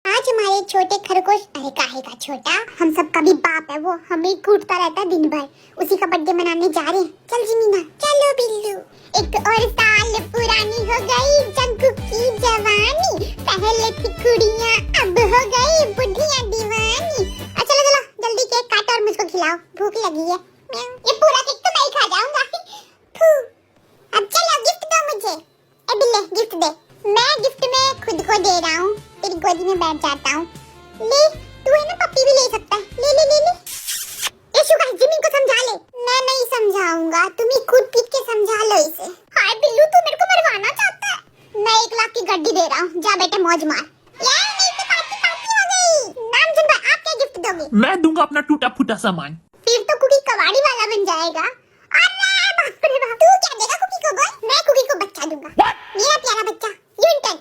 आज हमारे छोटे खरगोश, अरे काहे का छोटा, हम सब का भी बाप है वो, हमें कूटता रहता है दिन भर। उसी का बर्थडे मनाने जा रहे हैं। चल जिमीना, चलो बिल्लू। एक और साल पुरानी हो गई जंकुक की जवानी, पहले थी कुड़ियाँ अब हो गई बुढ़ियाँ दीवानी। चलो चलो जल्दी केक काटो और मुझको खिलाओ, भूख लगी है। ये पूरा केक तो मैं ही खा जाऊंगा। फू। अब चलो गिफ्ट दो मुझे। ए बिल्ले गिफ्ट दे। मैं गिफ्ट में खुद को दे रहा हूँ, तेरी गोदी में बैठ जाता हूँ। ले, तू है ना, पप्पी भी ले सकता है। ले ले ले ले। ये शुगा जिमिन को समझा ले। मैं नहीं समझाऊंगा, तुम ही कूद पीट के समझा लो इसे। हाय बिल्लू, तू मेरे को मरवाना चाहता है। मैं 1 लाख की गड्डी दे रहा हूँ, जा बेटे मौज मार। यार मेरी तो पार्टी पार्टी हो गई। नामजुन भाई, आप क्या गिफ्ट दोगे? मैं दूंगा अपना टूटा फूटा सामान। फिर तो कुकी कबाड़ी वाला बन जाएगा। अरे बाप रे बाप, तू क्या देगा कुकी को? बोल, मैं कुकी को बच्चा दूंगा। मेरा प्यारा बच्चा, यूनिटन।